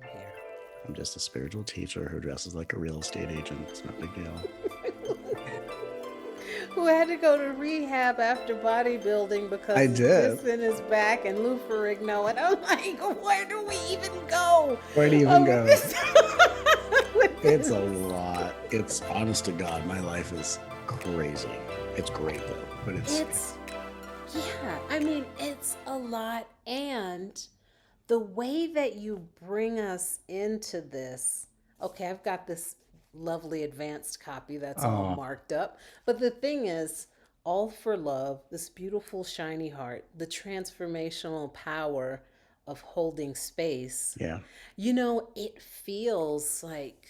I'm here. I'm just a spiritual teacher who dresses like a real estate agent. It's no big deal. Who had to go to rehab after bodybuilding because I his did. disc in his back and Lou Ferrigno. And I'm like, where do we even go Where do you even with go? this? with It's a this? lot. It's honest to God, my life is crazy. It's great though, but it's It's, yeah, I mean, it's a lot. And the way that you bring us into this, okay, I've got this lovely advanced copy that's all oh marked up. But the thing is, all for love, this beautiful, shiny heart, the transformational power of holding space. yeah, It feels like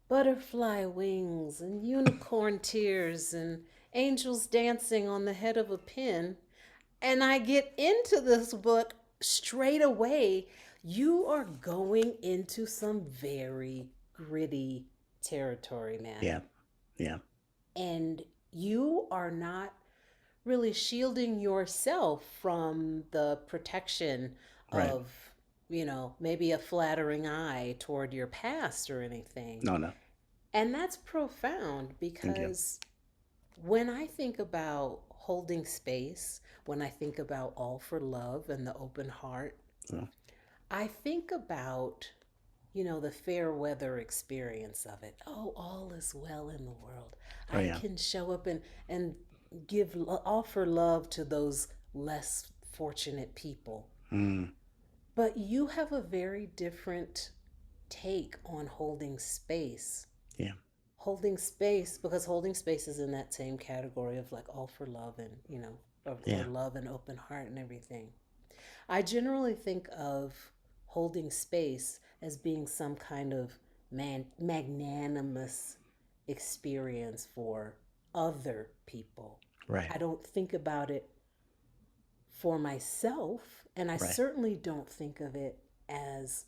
butterfly wings and unicorn tears and angels dancing on the head of a pin. And I get into this book straight away. You are going into some very gritty territory, man. yeah, yeah, And you are not really shielding yourself from the protection right. of, maybe a flattering eye toward your past or anything. No, no, And that's profound thank you. because when I think about holding space, when I think about all for love and the open heart, So, I think about, the fair weather experience of it. Oh, all is well in the world. oh I yeah, can show up and offer love to those less fortunate people. mm, But you have a very different take on holding space. yeah, Holding space, because holding space is in that same category of like all for love and, or yeah, love and open heart and everything. I generally think of holding space as being some kind of magnanimous experience for other people. right, I don't think about it for myself, and I right, certainly don't think of it as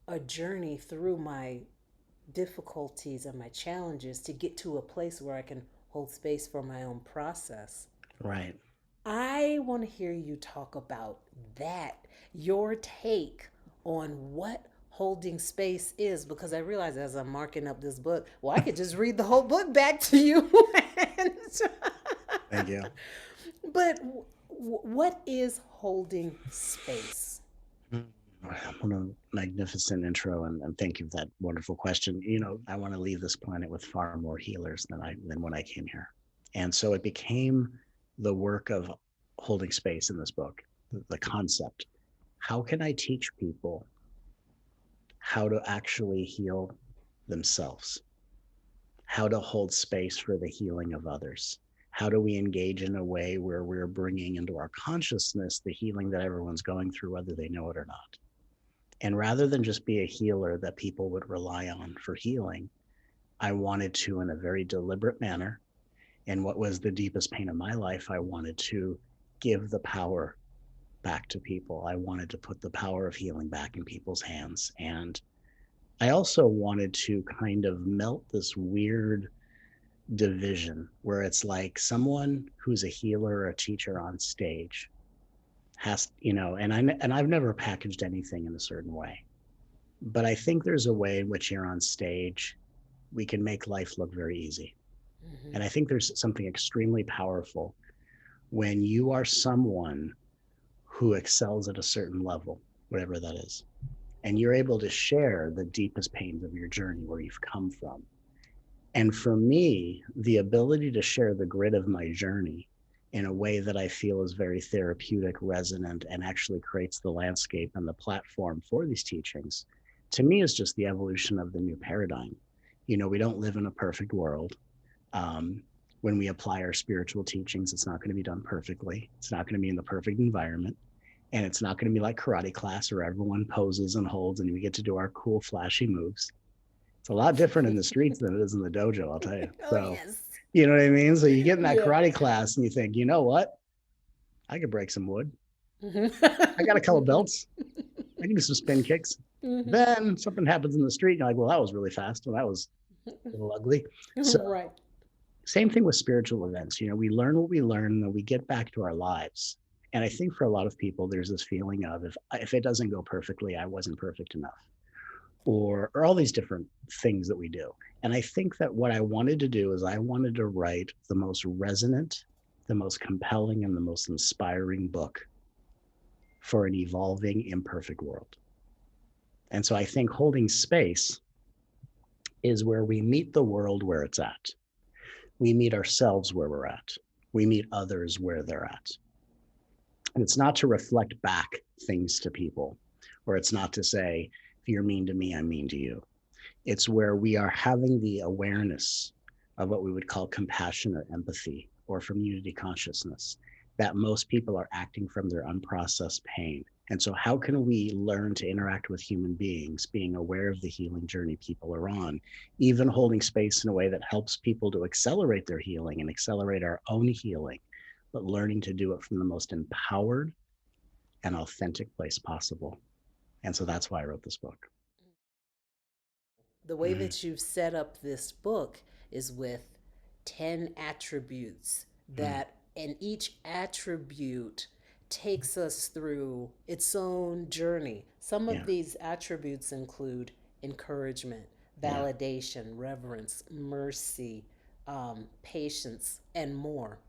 a journey through my difficulties and my challenges to get to a place where I can hold space for my own process. right. I want to hear you talk about that, your take on what holding space is, because I realize as I'm marking up this book, well, I could just read the whole book back to you. Thank you. But what is holding space? Mm. What a magnificent intro, and thank you for that wonderful question. I want to leave this planet with far more healers than when I came here, and so it became the work of holding space in this book, the concept. How can I teach people how to actually heal themselves? How to hold space for the healing of others? How do we engage in a way where we're bringing into our consciousness the healing that everyone's going through, whether they know it or not? And rather than just be a healer that people would rely on for healing, I wanted to, in a very deliberate manner, and what was the deepest pain of my life, I wanted to give the power back to people. I wanted to put the power of healing back in people's hands. And I also wanted to kind of melt this weird division where it's like someone who's a healer or a teacher on stage has, and I've never packaged anything in a certain way. But I think there's a way in which you're on stage, we can make life look very easy. Mm-hmm. And I think there's something extremely powerful when you are someone who excels at a certain level, whatever that is, and you're able to share the deepest pains of your journey, where you've come from. And for me, the ability to share the grit of my journey in a way that I feel is very therapeutic, resonant, and actually creates the landscape and the platform for these teachings, to me is just the evolution of the new paradigm. We don't live in a perfect world. Um, when we apply our spiritual teachings, it's not going to be done perfectly. It's not going to be in the perfect environment. And it's not going to be like karate class where everyone poses and holds and we get to do our cool, flashy moves. It's a lot different in the streets than it is in the dojo, I'll tell you. Oh, So, yes. you know what I mean? So you get in that Yeah. karate class and you think, you know what? I could break some wood. I got a couple Mm-hmm. belts. I can do some spin kicks. Mm-hmm. Then something happens in the street. And you're like, well, that was really fast. Well, that was a little ugly. So, Right. same thing with spiritual events. We learn what we learn, and then we get back to our lives. And I think for a lot of people, there's this feeling of if it doesn't go perfectly, I wasn't perfect enough. or all these different things that we do. And I think that what I wanted to do is I wanted to write the most resonant, the most compelling, and the most inspiring book for an evolving, imperfect world. And so I think holding space is where we meet the world where it's at. We meet ourselves where we're at. We meet others where they're at. And it's not to reflect back things to people, or it's not to say, if you're mean to me, I'm mean to you. It's where we are having the awareness of what we would call compassion or empathy or from unity consciousness, that most people are acting from their unprocessed pain. And so, how can we learn to interact with human beings, being aware of the healing journey people are on, even holding space in a way that helps people to accelerate their healing and accelerate our own healing, but learning to do it from the most empowered and authentic place possible. And so that's why I wrote this book. The way Mm-hmm. that you've set up this book is with 10 attributes Mm-hmm. that, and each attribute takes us through its own journey. Some of Yeah. these attributes include encouragement, Yeah. validation, reverence, mercy, patience, and more.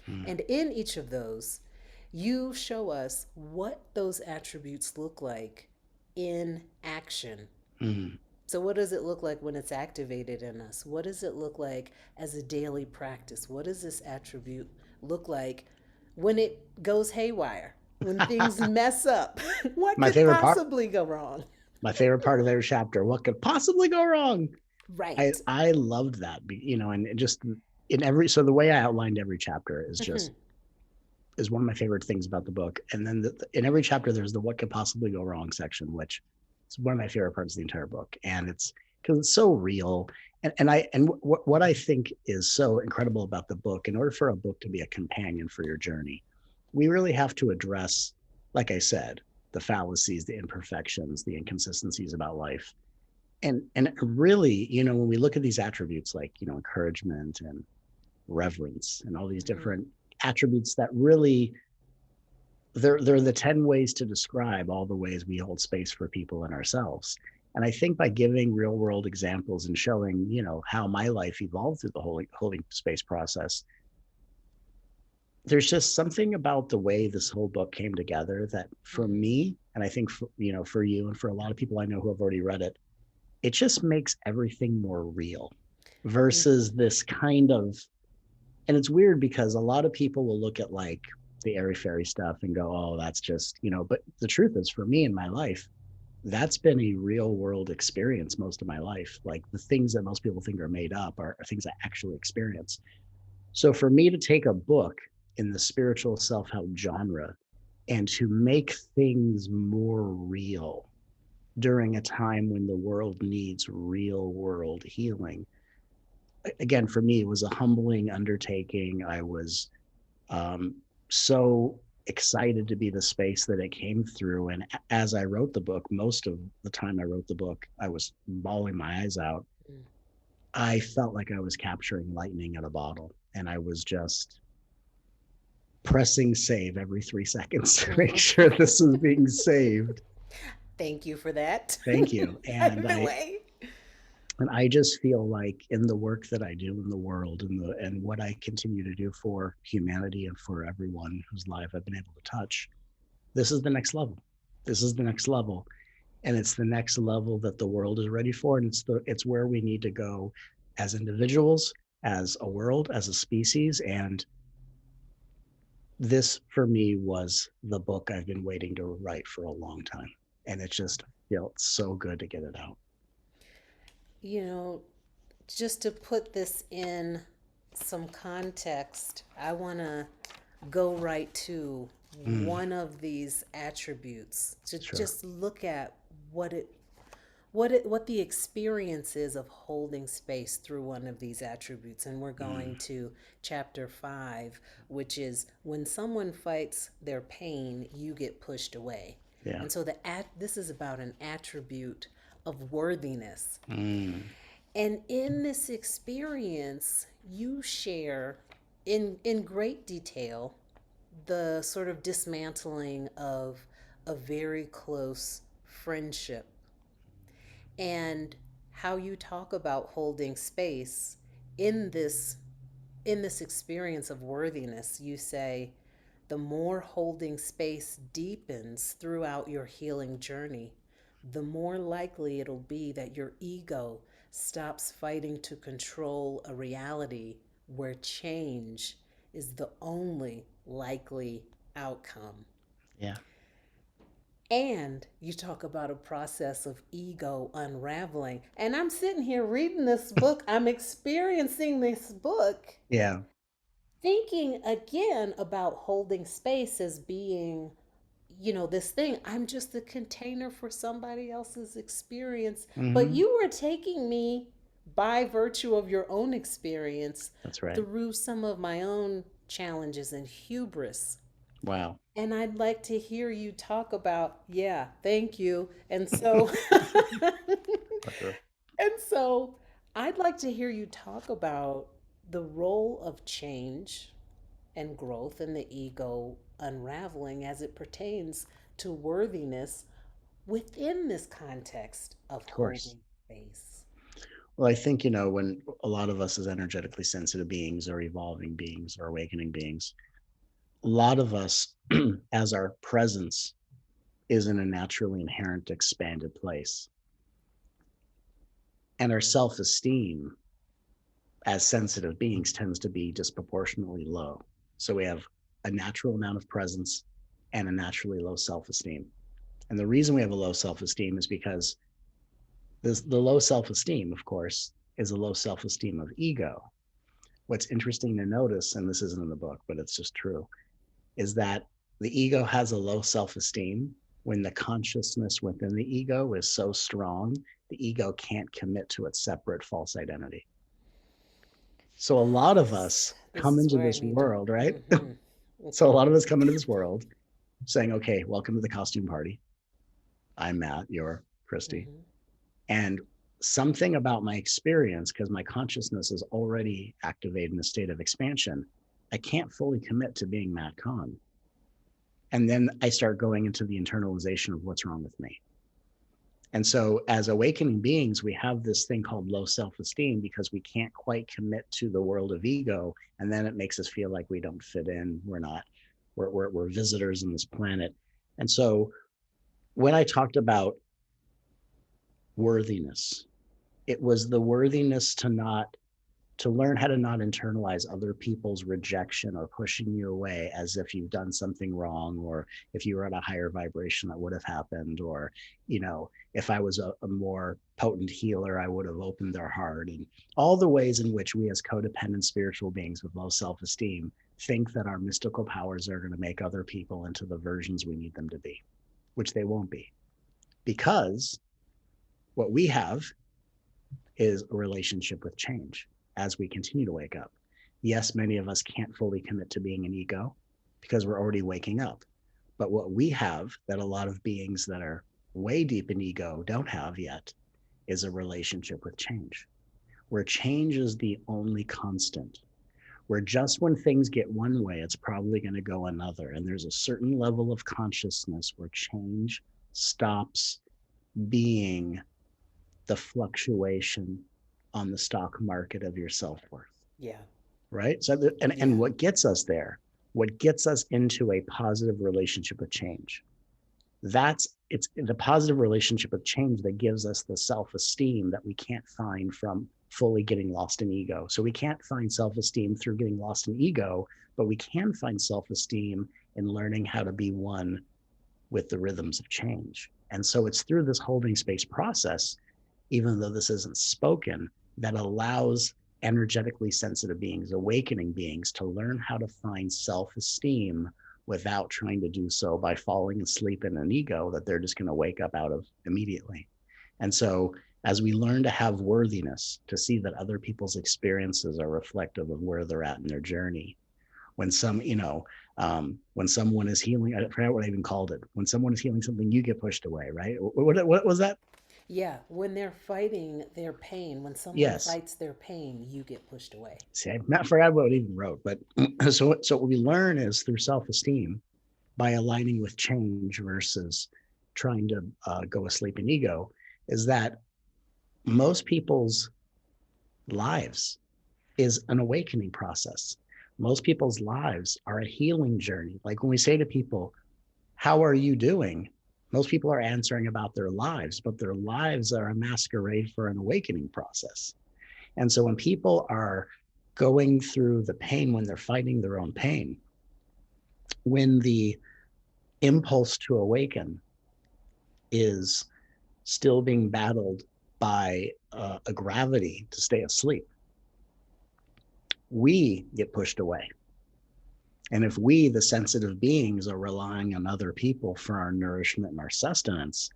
Mm-hmm. And in each of those, you show us what those attributes look like in action. Mm-hmm. So, what does it look like when it's activated in us? What does it look like as a daily practice? What does this attribute look like when it goes haywire? When things mess up? What my could favorite part possibly go wrong? my favorite part of every chapter, what could possibly go wrong? i Right. i loved that, and it just in every so the way I outlined every chapter is one of my favorite things about the book. And then in every chapter there's the what could possibly go wrong section, which is one of my favorite parts of the entire book. And it's because it's so real. And what I think is so incredible about the book, in order for a book to be a companion for your journey, we really have to address, like I said, the fallacies, the imperfections, the inconsistencies about life. And really, when we look at these attributes like, encouragement and reverence and all these different attributes that really, they're the 10 ways to describe all the ways we hold space for people and ourselves. And I think by giving real world examples and showing, how my life evolved through the holding space process, there's just something about the way this whole book came together that for Mm-hmm. me, and I think for you and for a lot of people I know who have already read it, it just makes everything more real versus this kind of, and it's weird because a lot of people will look at like the airy fairy stuff and go, oh, that's just, but the truth is, for me in my life, that's been a real world experience most of my life. Like the things that most people think are made up are things I actually experience. So for me to take a book in the spiritual self-help genre and to make things more real during a time when the world needs real world healing, again, for me, it was a humbling undertaking. I was um, so excited to be the space that it came through. And as I wrote the book, most of the time I wrote the book, I was bawling my eyes out. I felt like I was capturing lightning in a bottle, and I was just pressing save every 3 seconds to make sure Mm-hmm. this was being saved. Thank you for that. Thank you. By And the I way. and I just feel like in the work that I do in the world, and what I continue to do for humanity and for everyone whose life I've been able to touch, this is the next level. This is the next level. And it's the next level that the world is ready for. And it's where we need to go as individuals, as a world, as a species. And this for me was the book I've been waiting to write for a long time. And it just felt so good to get it out. You know, just to put this in some context, I want to go right to Mm, one of these attributes to sure. just look at what it what the experience is of holding space through one of these attributes. And we're Mm, going to chapter 5, which is when someone fights their pain, you get pushed away. yeah. And so this is about an attribute of worthiness. Mm, And in this experience, you share in great detail the sort of dismantling of a very close friendship. And how you talk about holding space in this in this experience of worthiness. You say the more holding space deepens throughout your healing journey, the more likely it'll be that your ego stops fighting to control a reality where change is the only likely outcome. Yeah. And you talk about a process of ego unraveling. And I'm sitting here reading this book, I'm experiencing this book, Yeah. thinking again about holding space as being, this thing. I'm just the container for somebody else's experience. But Hmm. you were taking me by virtue of your own experience That's right. through some of my own challenges and hubris. Wow. And I'd like to hear you talk about, yeah, thank you. And so, Pleasure. and so I'd like to hear you talk about the role of change and growth and the ego unraveling as it pertains to worthiness within this context of Of course. holding space. Well, I think, when a lot of us as energetically sensitive beings or evolving beings or awakening beings, a lot of us, as our presence is in a naturally inherent expanded place, and our self esteem as sensitive beings tends to be disproportionately low. So we have a natural amount of presence and a naturally low self esteem. And the reason we have a low self esteem is because the low self esteem, of course, is a low self esteem of ego. What's interesting to notice, and this isn't in the book, but it's just true, is that the ego has a low self esteem when the consciousness within the ego is so strong, the ego can't commit to its separate false identity. So a lot of This us this come is into where I this need to. world, right? Mm-hmm. So a Okay. lot of us come into this world saying, okay, welcome to the costume party. I'm Matt, you're Christy. Mm-hmm. And something about my experience, because my consciousness is already activated in a state of expansion, I can't fully commit to being Matt Kahn. And then I start going into the internalization of what's wrong with me. And so, as awakening beings, we have this thing called low self esteem because we can't quite commit to the world of ego. And then it makes us feel like we don't fit in. We're not, we're visitors on this planet. And so, when I talked about worthiness, it was the worthiness to learn how to not internalize other people's rejection or pushing you away as if you've done something wrong, or if you were at a higher vibration that would have happened, or if I was a more potent healer, I would have opened their heart. And all the ways in which we as codependent spiritual beings with low self-esteem think that our mystical powers are going to make other people into the versions we need them to be, which they won't be, because what we have is a relationship with change as we continue to wake up. Yes, many of us can't fully commit to being an ego because we're already waking up. But what we have that a lot of beings that are way deep in ego don't have yet is a relationship with change, where change is the only constant, where just when things get one way, it's probably going to go another. And there's a certain level of consciousness where change stops being the fluctuation on the stock market of your self-worth, Yeah. right? So and Yeah. what gets us there, what gets us into a positive relationship with change, it's the positive relationship with change that gives us the self-esteem that we can't find from fully getting lost in ego. So we can't find self-esteem through getting lost in ego, but we can find self-esteem in learning how to be one with the rhythms of change. And so it's through this holding space process, even though this isn't spoken, that allows energetically sensitive beings, awakening beings, to learn how to find self esteem without trying to do so by falling asleep in an ego that they're just going to wake up out of immediately. And so, as we learn to have worthiness, to see that other people's experiences are reflective of where they're at in their journey, when someone is healing, I forgot what I even called it. When someone is healing something, you get pushed away, right? What was that? Yeah. When they're fighting their pain, when someone Yes. fights their pain, you get pushed away. See, I forgot what it even wrote, but so what we learn is through self-esteem by aligning with change versus trying to go asleep in ego, is that most people's lives is an awakening process. Most people's lives are a healing journey. Like when we say to people, how are you doing? Most people are answering about their lives, but their lives are a masquerade for an awakening process. And so when people are going through the pain, when they're fighting their own pain, when the impulse to awaken is still being battled by a gravity to stay asleep, we get pushed away. And if we, the sensitive beings, are relying on other people for our nourishment and our sustenance,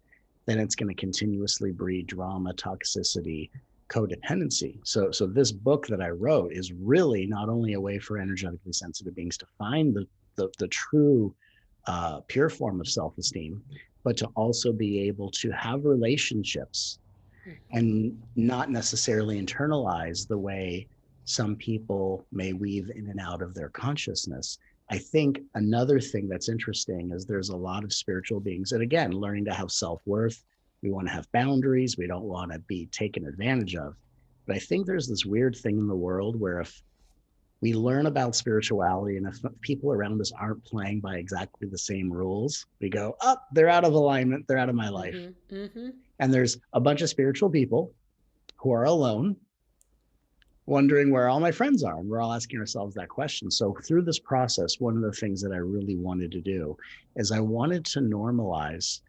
then it's going to continuously breed drama, toxicity, codependency. So this book that I wrote is really not only a way for energetically sensitive beings to find the true pure form of self-esteem, but to also be able to have relationships and not necessarily internalize the way some people may weave in and out of their consciousness. I think another thing that's interesting is there's a lot of spiritual beings, and again, learning to have self-worth. We want to have boundaries. We don't want to be taken advantage of. But I think there's this weird thing in the world where if we learn about spirituality and if people around us aren't playing by exactly the same rules, we go, oh, they're out of alignment. They're out of my life. Mm-hmm. Mm-hmm. And there's a bunch of spiritual people who are alone, wondering where all my friends are. And we're all asking ourselves that question. So through this process, one of the things that I really wanted to do is I wanted to normalize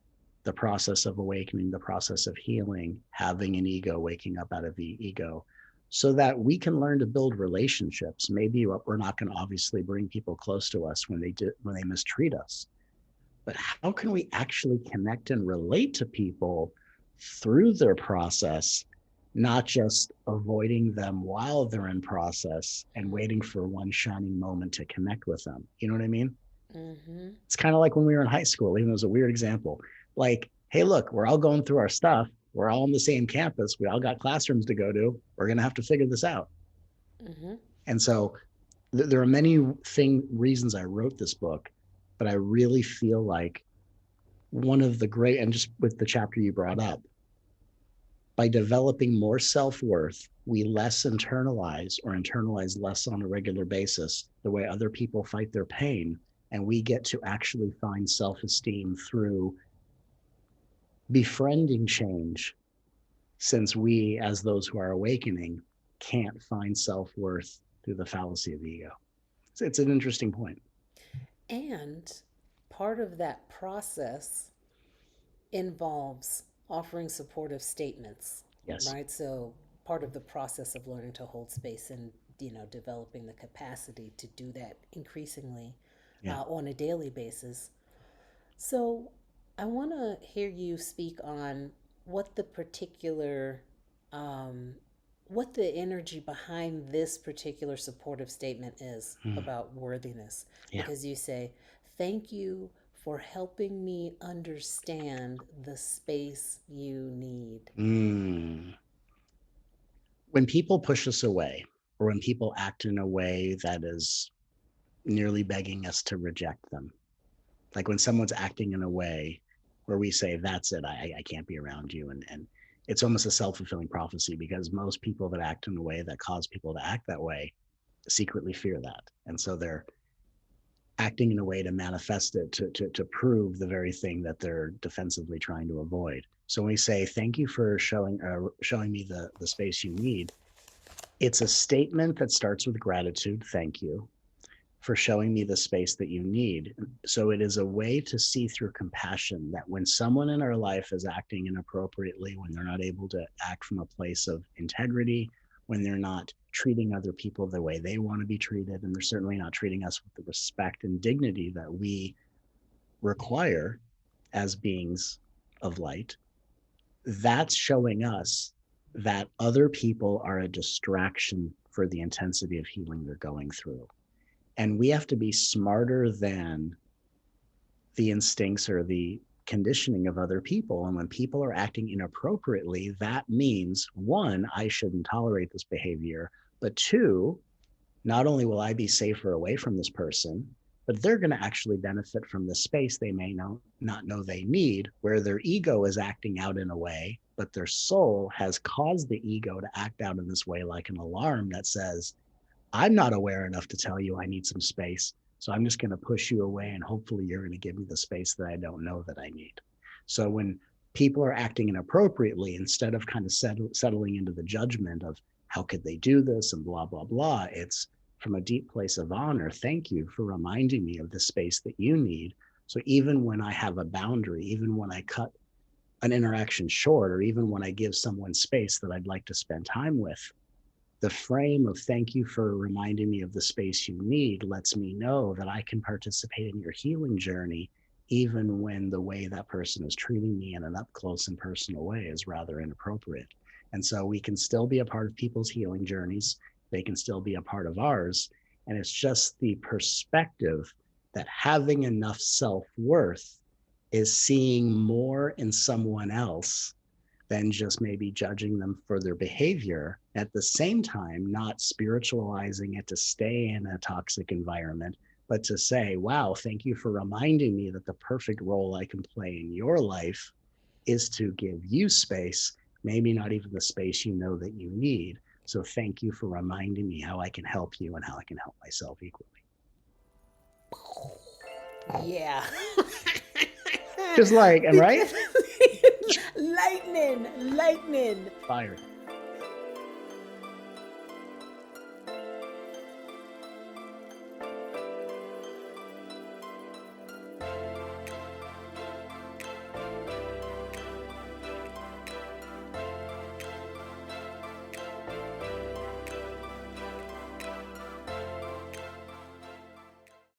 the process of awakening, the process of healing, having an ego, waking up out of the ego, so that we can learn to build relationships. Maybe we're not going to obviously bring people close to us when they mistreat us, but how can we actually connect and relate to people through their process, not just avoiding them while they're in process and waiting for one shining moment to connect with them? You know what I mean? Mm-hmm. It's kind of like when we were in high school, even though it was a weird example. Like, hey, look, we're all going through our stuff. We're all on the same campus. We all got classrooms to go to. We're going to have to figure this out. Mm-hmm. And so there are many reasons I wrote this book, but I really feel like one of the great, and just with the chapter you brought up, by developing more self-worth, we less internalize or internalize less on a regular basis the way other people fight their pain. And we get to actually find self-esteem through befriending change, since we, as those who are awakening, can't find self-worth through the fallacy of the ego. So it's an interesting point. And part of that process involves offering supportive statements, Yes. right? So part of the process of learning to hold space and developing the capacity to do that increasingly Yeah. on a daily basis. So I want to hear you speak on what the particular um, what the energy behind this particular supportive statement is Mm. about worthiness, Yeah. because you say, thank you for helping me understand the space you need. Mm. When people push us away, or when people act in a way that is nearly begging us to reject them, like when someone's acting in a way where we say, that's it, I can't be around you. And it's almost a self-fulfilling prophecy, because most people that act in a way that cause people to act that way secretly fear that. And so they're acting in a way to manifest it, to prove the very thing that they're defensively trying to avoid. So when we say, thank you for showing me the space you need, it's a statement that starts with gratitude. Thank you for showing me the space that you need. So it is a way to see through compassion that when someone in our life is acting inappropriately, when they're not able to act from a place of integrity, when they're not treating other people the way they want to be treated, and they're certainly not treating us with the respect and dignity that we require as beings of light, that's showing us that other people are a distraction for the intensity of healing they're going through. And we have to be smarter than the instincts or the conditioning of other people. And when people are acting inappropriately, that means, one, I shouldn't tolerate this behavior, but two, not only will I be safer away from this person, but they're going to actually benefit from the space they may not know they need, where their ego is acting out in a way, but their soul has caused the ego to act out in this way, like an alarm that says, I'm not aware enough to tell you I need some space. So I'm just going to push you away, and hopefully you're going to give me the space that I don't know that I need. So when people are acting inappropriately, instead of kind of settling into the judgment of how could they do this and blah, blah, blah, it's from a deep place of honor. Thank you for reminding me of the space that you need. So even when I have a boundary, even when I cut an interaction short, or even when I give someone space that I'd like to spend time with, the frame of thank you for reminding me of the space you need lets me know that I can participate in your healing journey, even when the way that person is treating me in an up close and personal way is rather inappropriate. And so we can still be a part of people's healing journeys. They can still be a part of ours. And it's just the perspective that having enough self-worth is seeing more in someone else than just maybe judging them for their behavior. At the same time, not spiritualizing it to stay in a toxic environment, but to say, wow, thank you for reminding me that the perfect role I can play in your life is to give you space, maybe not even the space you know that you need. So thank you for reminding me how I can help you and how I can help myself equally. Yeah. Just like, and right? Because lightning, lightning. Fire.